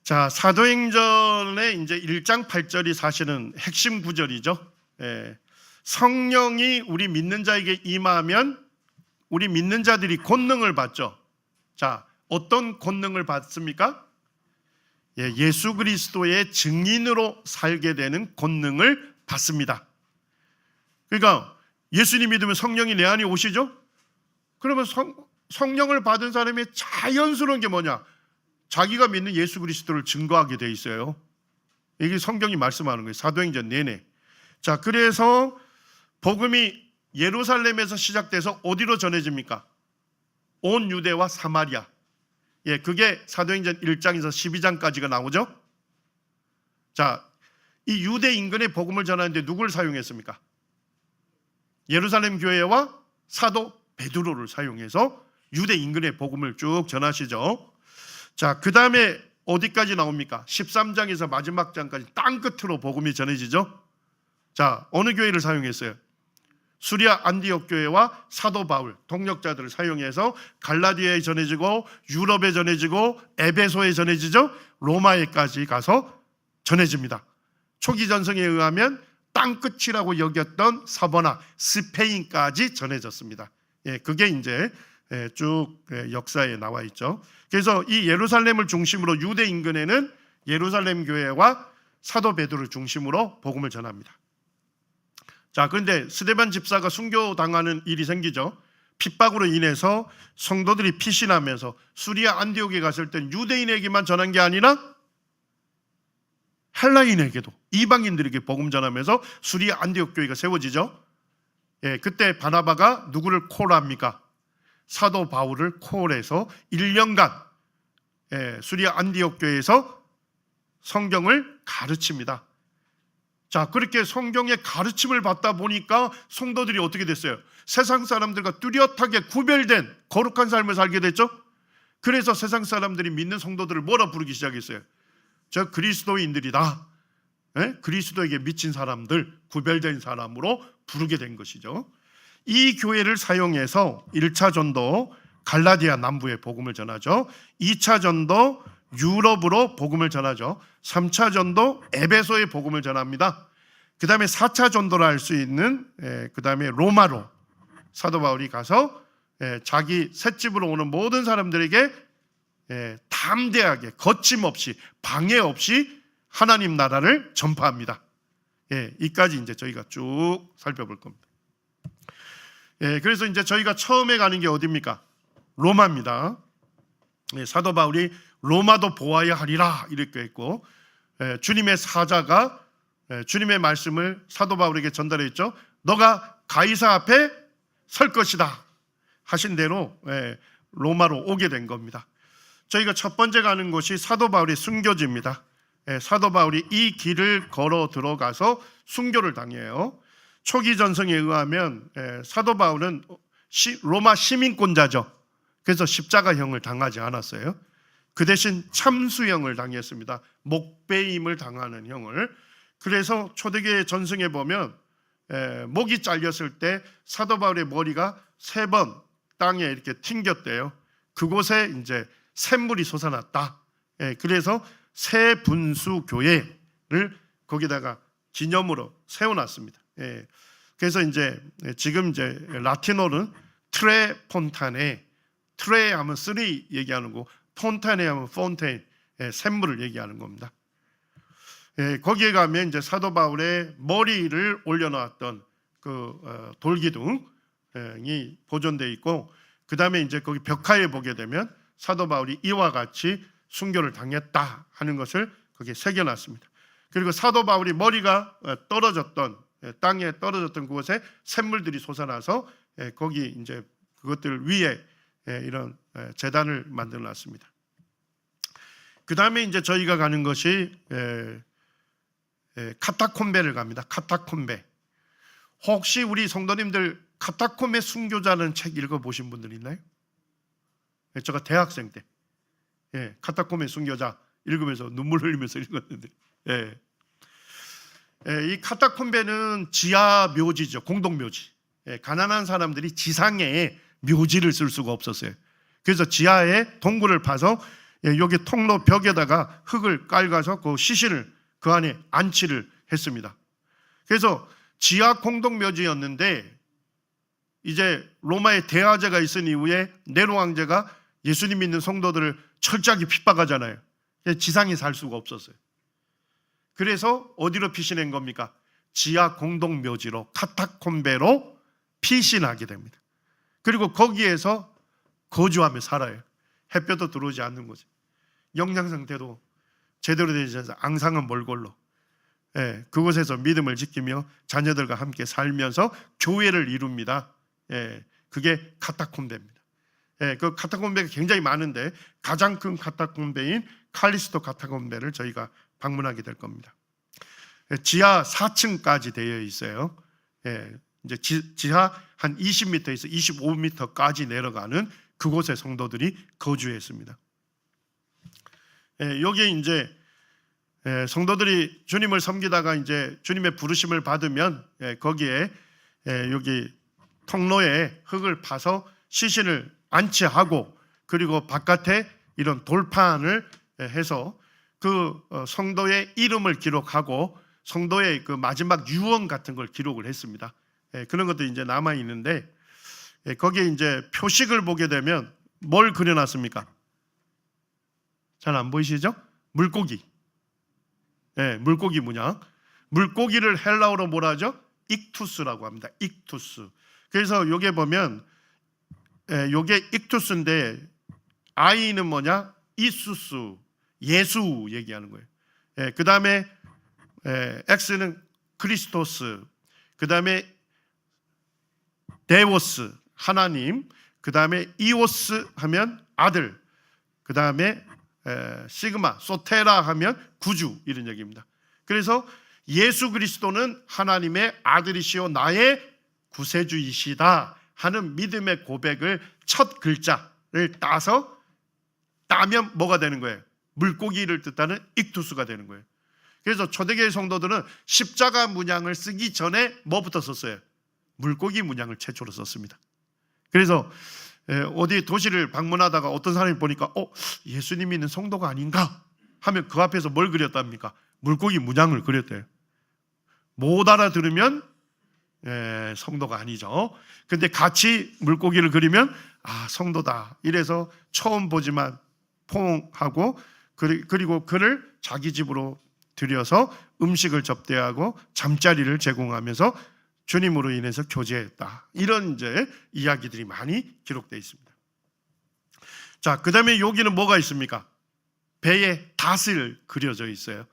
자, 사도행전의 이제 1장 8절이 사실은 핵심 구절이죠. 성령이 우리 믿는 자에게 임하면 우리 믿는 자들이 권능을 받죠. 자, 어떤 권능을 받습니까? 예수 그리스도의 증인으로 살게 되는 권능을 받습니다. 그러니까 예수님 믿으면 성령이 내 안에 오시죠? 그러면 성령을 받은 사람의 자연스러운 게 뭐냐? 자기가 믿는 예수 그리스도를 증거하게 돼 있어요. 이게 성경이 말씀하는 거예요. 사도행전 내내. 자, 그래서 복음이 예루살렘에서 시작돼서 어디로 전해집니까? 온 유대와 사마리아. 그게 사도행전 1장에서 12장까지가 나오죠. 자, 이 유대 인근의 복음을 전하는데 누구를 사용했습니까? 예루살렘 교회와 사도 베드로를 사용해서 유대 인근의 복음을 쭉 전하시죠. 자, 그 다음에 어디까지 나옵니까? 13장에서 마지막 장까지 땅끝으로 복음이 전해지죠. 자, 어느 교회를 사용했어요? 수리아 안디옥 교회와 사도 바울, 동력자들을 사용해서 갈라디아에 전해지고 유럽에 전해지고 에베소에 전해지죠. 로마에까지 가서 전해집니다. 초기 전성에 의하면 땅끝이라고 여겼던 사버나 스페인까지 전해졌습니다. 그게 이제 쭉 역사에 나와 있죠. 그래서 이 예루살렘을 중심으로 유대 인근에는 예루살렘 교회와 사도 베드로를 중심으로 복음을 전합니다. 자, 그런데 스데반 집사가 순교당하는 일이 생기죠. 핍박으로 인해서 성도들이 피신하면서 수리아 안디옥에 갔을 땐 유대인에게만 전한 게 아니라 헬라인에게도, 이방인들에게 복음 전하면서 수리아 안디옥 교회가 세워지죠. 그때 바나바가 누구를 콜합니까? 사도 바울을 콜해서 1년간 수리아 안디옥 교회에서 성경을 가르칩니다. 자, 그렇게 성경의 가르침을 받다 보니까 성도들이 어떻게 됐어요? 세상 사람들과 뚜렷하게 구별된 거룩한 삶을 살게 됐죠. 그래서 세상 사람들이 믿는 성도들을 뭐라 부르기 시작했어요? 저 그리스도인들이다. 그리스도에게 미친 사람들, 구별된 사람으로 부르게 된 것이죠. 이 교회를 사용해서 1차 전도 갈라디아 남부에 복음을 전하죠. 2차 전도 유럽으로 복음을 전하죠. 3차 전도 에베소에 복음을 전합니다. 그 다음에 4차 전도를 할 수 있는 그 다음에 로마로 사도 바울이 가서 자기 셋집으로 오는 모든 사람들에게 담대하게 거침없이 방해 없이 하나님 나라를 전파합니다. 이까지 이제 저희가 쭉 살펴볼 겁니다. 그래서 이제 저희가 처음에 가는 게 어디입니까? 로마입니다. 사도 바울이 로마도 보아야 하리라 이렇게 했고, 주님의 사자가 주님의 말씀을 사도 바울에게 전달했죠. 너가 가이사 앞에 설 것이다 하신 대로 로마로 오게 된 겁니다. 저희가 첫 번째 가는 곳이 사도 바울의 순교지입니다. 사도 바울이 이 길을 걸어 들어가서 순교를 당해요. 초기 전성에 의하면 사도 바울은 로마 시민권자죠. 그래서 십자가형을 당하지 않았어요. 그 대신 참수형을 당했습니다. 목베임을 당하는 형을. 그래서 초대교회 전승에 보면 목이 잘렸을 때 사도 바울의 머리가 3번 땅에 이렇게 튕겼대요. 그곳에 이제 샘물이 솟아났다. 그래서 새분수교회를 거기다가 기념으로 세워놨습니다. 그래서 이제 지금 이제 라틴어는 트레 폰타네, 트레 하면 3 얘기하는 거, 폰타네 하면 폰테인, 샘물을 얘기하는 겁니다. 거기에 가면 이제 사도 바울의 머리를 올려놓았던 그 돌기둥이 보존되어 있고, 그 다음에 이제 거기 벽화에 보게 되면 사도 바울이 이와 같이 순교를 당했다 하는 것을 거기에 새겨놨습니다. 그리고 사도 바울이 머리가 떨어졌던 땅에 떨어졌던 그곳에 샘물들이 솟아나서 거기 이제 그것들 위에 이런 제단을 만들어놨습니다. 그 다음에 이제 저희가 가는 것이 카타콤베를 갑니다. 카타콤베. 혹시 우리 성도님들 카타콤베 순교자는 책 읽어보신 분들 있나요? 제가 대학생 때 카타콤베 순교자 읽으면서 눈물 흘리면서 읽었는데, 이 카타콤베는 지하 묘지죠. 공동묘지. 가난한 사람들이 지상에 묘지를 쓸 수가 없었어요. 그래서 지하에 동굴을 파서 여기 통로 벽에다가 흙을 깔아서 그 시신을 그 안에 안치를 했습니다. 그래서 지하 공동묘지였는데 이제 로마의 대화제가 있은 이후에 네로 황제가 예수님 믿는 성도들을 철저하게 핍박하잖아요. 지상에 살 수가 없었어요. 그래서 어디로 피신한 겁니까? 지하 공동묘지로, 카타콤베로 피신하게 됩니다. 그리고 거기에서 거주하며 살아요. 햇볕도 들어오지 않는 거죠. 영양 상태도 제대로 되지 않아서 앙상한 몰골로, 그곳에서 믿음을 지키며 자녀들과 함께 살면서 교회를 이룹니다. 그게 카타콤베입니다. 그 카타콤베가 굉장히 많은데 가장 큰 카타콤베인 칼리스토 카타콤베를 저희가 방문하게 될 겁니다. 지하 4층까지 되어 있어요. 이제 지하 한 20m에서 25m까지 내려가는 그곳에 성도들이 거주했습니다. 여기에 이제 성도들이 주님을 섬기다가 이제 주님의 부르심을 받으면 거기에 여기 통로에 흙을 파서 시신을 안치하고, 그리고 바깥에 이런 돌판을 해서 그 성도의 이름을 기록하고 성도의 그 마지막 유언 같은 걸 기록을 했습니다. 그런 것도 이제 남아 있는데, 거기에 이제 표식을 보게 되면 뭘 그려놨습니까? 잘 안 보이시죠? 물고기. 물고기 문양. 물고기를 헬라어로 뭐라 하죠? 익투스라고 합니다. 익투스. 그래서 여기에 보면 요게 익투스인데 I는 뭐냐? 이수스, 예수 얘기하는 거예요. 그 다음에 X는 크리스토스, 그 다음에 데오스, 하나님, 그 다음에 이오스 하면 아들, 그 다음에 시그마, 소테라 하면 구주, 이런 얘기입니다. 그래서 예수 그리스도는 하나님의 아들이시오 나의 구세주이시다 하는 믿음의 고백을 첫 글자를 따면 뭐가 되는 거예요? 물고기를 뜻하는 익투스가 되는 거예요. 그래서 초대교회 성도들은 십자가 문양을 쓰기 전에 뭐부터 썼어요? 물고기 문양을 최초로 썼습니다. 그래서 어디 도시를 방문하다가 어떤 사람이 보니까 예수님이 있는 성도가 아닌가 하면 그 앞에서 뭘 그렸답니까? 물고기 문양을 그렸대요. 못 알아들으면 성도가 아니죠. 근데 같이 물고기를 그리면 성도다. 이래서 처음 보지만 포옹하고, 그리고 그를 자기 집으로 들여서 음식을 접대하고 잠자리를 제공하면서 주님으로 인해서 교제했다. 이런 이제 이야기들이 많이 기록되어 있습니다. 자, 그 다음에 여기는 뭐가 있습니까? 배에 닷을 그려져 있어요.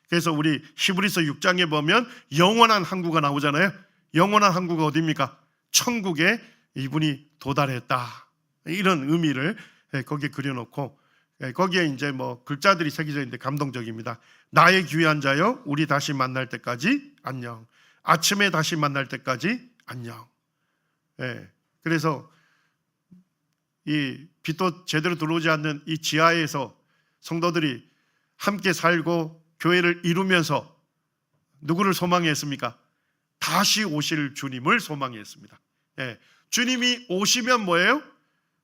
그래서 우리 히브리서 6장에 보면 영원한 항구가 나오잖아요. 영원한 항구가 어디입니까? 천국에 이분이 도달했다. 이런 의미를 거기에 그려놓고, 거기에 이제 뭐 글자들이 새겨져 있는데 감동적입니다. 나의 귀한 자여, 우리 다시 만날 때까지 안녕. 아침에 다시 만날 때까지 안녕. 그래서 이 빛도 제대로 들어오지 않는 이 지하에서 성도들이 함께 살고 교회를 이루면서 누구를 소망했습니까? 다시 오실 주님을 소망했습니다. 주님이 오시면 뭐예요?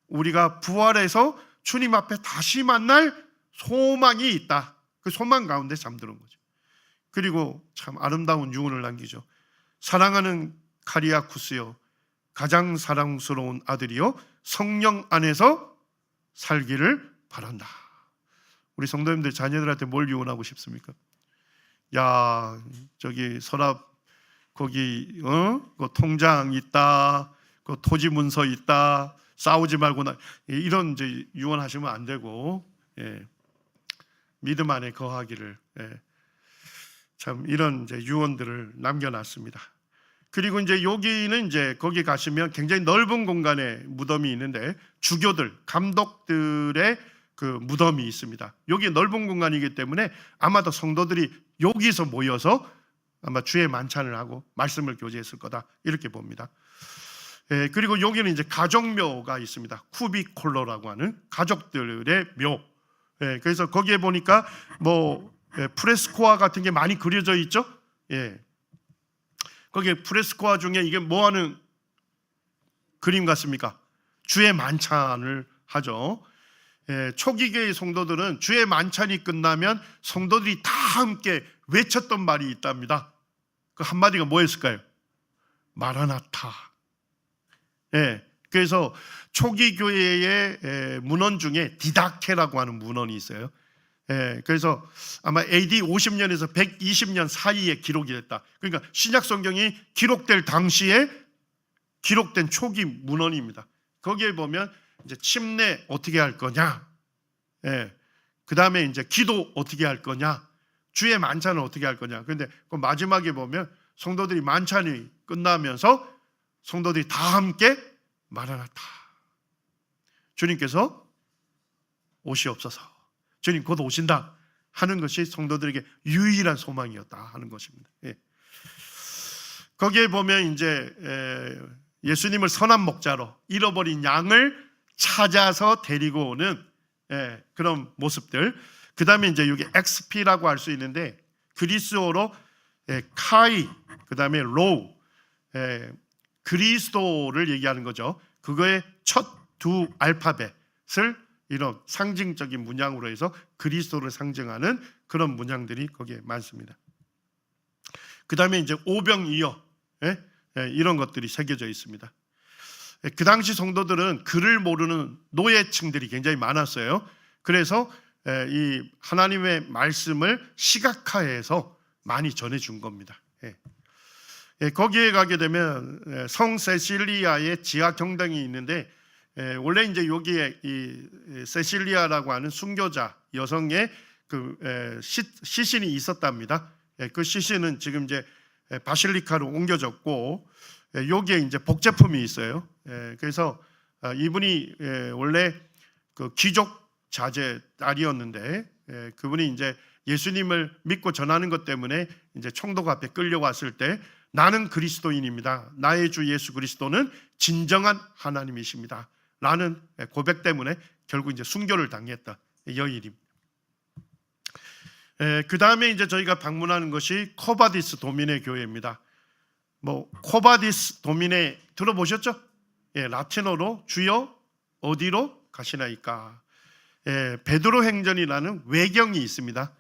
우리가 부활해서 주님 앞에 다시 만날 소망이 있다. 그 소망 가운데 잠드는 거죠. 그리고 참 아름다운 유언을 남기죠. 사랑하는 카리아쿠스요, 가장 사랑스러운 아들이요, 성령 안에서 살기를 바란다. 우리 성도님들 자녀들한테 뭘 유언하고 싶습니까? 야, 저기 서랍 거기 그 통장 있다, 그 토지 문서 있다, 싸우지 말고 이런 이제 유언하시면 안 되고, 믿음 안에 거하기를, 참 이런 이제 유언들을 남겨놨습니다. 그리고 이제 여기는 이제 거기 가시면 굉장히 넓은 공간에 무덤이 있는데 주교들, 감독들의 그 무덤이 있습니다. 여기 넓은 공간이기 때문에 아마도 성도들이 여기서 모여서 아마 주의 만찬을 하고 말씀을 교제했을 거다, 이렇게 봅니다. 그리고 여기는 이제 가족묘가 있습니다. 쿠비콜로라고 하는 가족들의 묘. 그래서 거기에 보니까 뭐 프레스코아 같은 게 많이 그려져 있죠. 거기에 프레스코아 중에 이게 뭐 하는 그림 같습니까? 주의 만찬을 하죠. 초기 교회 성도들은 주의 만찬이 끝나면 성도들이 다 함께 외쳤던 말이 있답니다. 그 한마디가 뭐였을까요? 마라나타. 그래서 초기 교회의 문헌 중에 디다케라고 하는 문헌이 있어요. 그래서 아마 AD 50년에서 120년 사이에 기록이 됐다. 그러니까 신약 성경이 기록될 당시에 기록된 초기 문헌입니다. 거기에 보면 이제 침례 어떻게 할 거냐, 그 다음에 이제 기도 어떻게 할 거냐, 주의 만찬은 어떻게 할 거냐. 그런데 그 마지막에 보면 성도들이 만찬이 끝나면서 성도들이 다 함께 마라나타, 주님께서 오시옵소서, 주님 곧 오신다 하는 것이 성도들에게 유일한 소망이었다 하는 것입니다. 거기에 보면 이제 예수님을 선한 목자로 잃어버린 양을 찾아서 데리고 오는 그런 모습들. 그 다음에 이제 여기 XP라고 할 수 있는데 그리스어로 카이, 그 다음에 로우, 그리스도를 얘기하는 거죠. 그거의 첫 두 알파벳을 이런 상징적인 문양으로 해서 그리스도를 상징하는 그런 문양들이 거기에 많습니다. 그 다음에 이제 오병이어, 이런 것들이 새겨져 있습니다. 그 당시 성도들은 글을 모르는 노예층들이 굉장히 많았어요. 그래서 이 하나님의 말씀을 시각화해서 많이 전해준 겁니다. 거기에 가게 되면 성 세실리아의 지하 경당이 있는데, 원래 이제 여기에 이 세실리아라고 하는 순교자 여성의 그 시신이 있었답니다. 그 시신은 지금 이제 바실리카로 옮겨졌고, 여기에 이제 복제품이 있어요. 그래서 이분이 원래 그 귀족 자제 딸이었는데, 그분이 이제 예수님을 믿고 전하는 것 때문에 이제 총독 앞에 끌려왔을 때 나는 그리스도인입니다, 나의 주 예수 그리스도는 진정한 하나님이십니다 라는 고백 때문에 결국 이제 순교를 당했다 여인입니다. 그 다음에 이제 저희가 방문하는 것이 코바디스 도미네 교회입니다. 뭐 코바디스 도미네 들어보셨죠? 라틴어로 주여 어디로 가시나이까. 베드로 행전이라는 외경이 있습니다.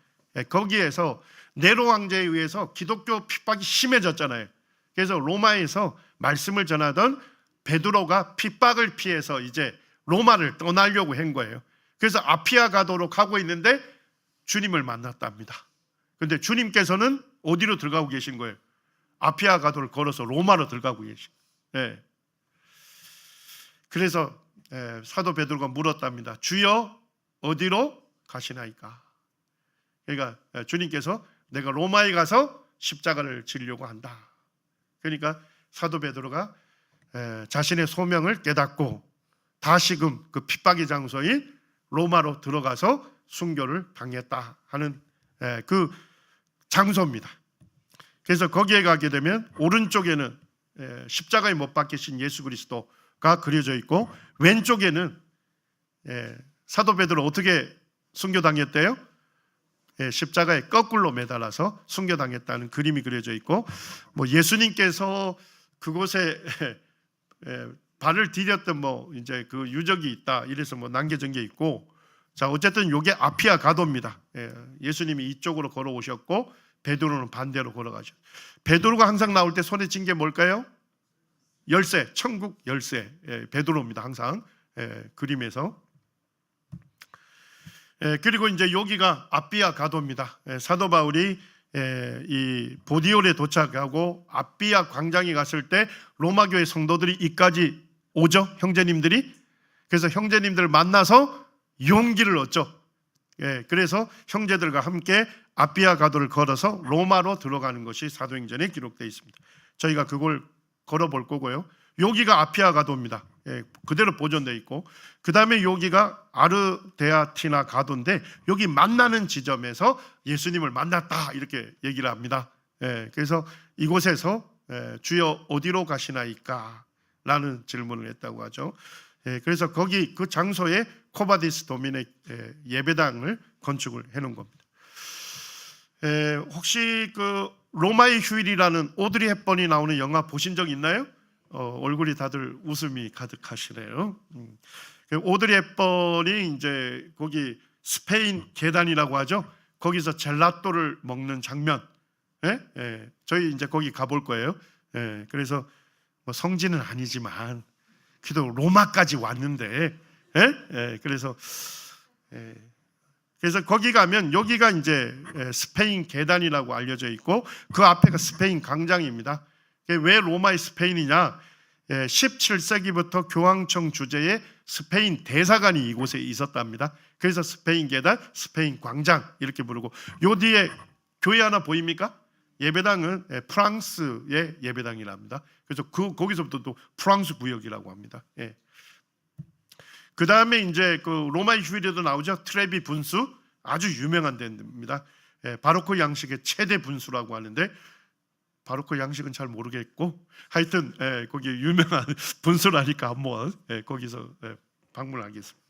거기에서 네로 왕제에 의해서 기독교 핍박이 심해졌잖아요. 그래서 로마에서 말씀을 전하던 베드로가 핍박을 피해서 이제 로마를 떠나려고 한 거예요. 그래서 아피아 가도로 가고 있는데 주님을 만났답니다. 그런데 주님께서는 어디로 들어가고 계신 거예요? 아피아 가도를 걸어서 로마로 들어가고 계신 거예요. 그래서 사도 베드로가 물었답니다. 주여 어디로 가시나이까. 그러니까 주님께서 내가 로마에 가서 십자가를 지려고 한다. 그러니까 사도 베드로가 자신의 소명을 깨닫고 다시금 그 핍박의 장소인 로마로 들어가서 순교를 당했다 하는 그 장소입니다. 그래서 거기에 가게 되면 오른쪽에는 십자가에 못 박히신 예수 그리스도가 그려져 있고, 왼쪽에는 사도 베드로 어떻게 순교당했대요? 십자가에 거꾸로 매달아서 순교당했다는 그림이 그려져 있고, 뭐 예수님께서 그곳에 발을 디뎠던 뭐 이제 그 유적이 있다 이래서 뭐 남겨진 게 있고, 자 어쨌든 이게 아피아 가도입니다. 예수님이 이쪽으로 걸어오셨고 베드로는 반대로 걸어가죠. 베드로가 항상 나올 때 손에 쥔 게 뭘까요? 열쇠, 천국 열쇠. 베드로입니다. 항상 그림에서. 그리고 이제 여기가 아피아 가도입니다. 사도 바울이 이 보디올에 도착하고 아피아 광장에 갔을 때 로마 교회 성도들이 이까지 오죠, 형제님들이. 그래서 형제님들을 만나서 용기를 얻죠. 그래서 형제들과 함께 아피아 가도를 걸어서 로마로 들어가는 것이 사도행전에 기록되어 있습니다. 저희가 그걸 걸어볼 거고요. 여기가 아피아 가도입니다. 그대로 보존되어 있고, 그 다음에 여기가 아르데아티나 가도인데 여기 만나는 지점에서 예수님을 만났다 이렇게 얘기를 합니다. 그래서 이곳에서 주여 어디로 가시나이까 라는 질문을 했다고 하죠. 그래서 거기 그 장소에 코바디스 도미네 예배당을 건축을 해놓은 겁니다. 혹시 그 로마의 휴일이라는 오드리 헵번이 나오는 영화 보신 적 있나요? 얼굴이 다들 웃음이 가득하시네요. 오드리 헵번이 이제 거기 스페인 계단이라고 하죠. 거기서 젤라또를 먹는 장면. 예? 예. 저희 이제 거기 가볼 거예요. 예. 그래서 뭐 성지는 아니지만 그래도 로마까지 왔는데, 예? 예. 그래서 거기 가면 여기가 이제 스페인 계단이라고 알려져 있고 그 앞에가 스페인 광장입니다. 왜 로마의 스페인이냐? 17세기부터 교황청 주재의 스페인 대사관이 이곳에 있었답니다. 그래서 스페인 계단, 스페인 광장 이렇게 부르고, 요 뒤에 교회 하나 보입니까? 예배당은 프랑스의 예배당이랍니다. 그래서 거기서부터 또 프랑스 구역이라고 합니다. 예. 그 다음에 이제 그 로마의 휴일에도 나오죠. 트레비 분수, 아주 유명한 데입니다. 바로크 양식의 최대 분수라고 하는데, 바로크 양식은 잘 모르겠고 하여튼 거기 유명한 분수라니까 한번 거기서 방문하겠습니다.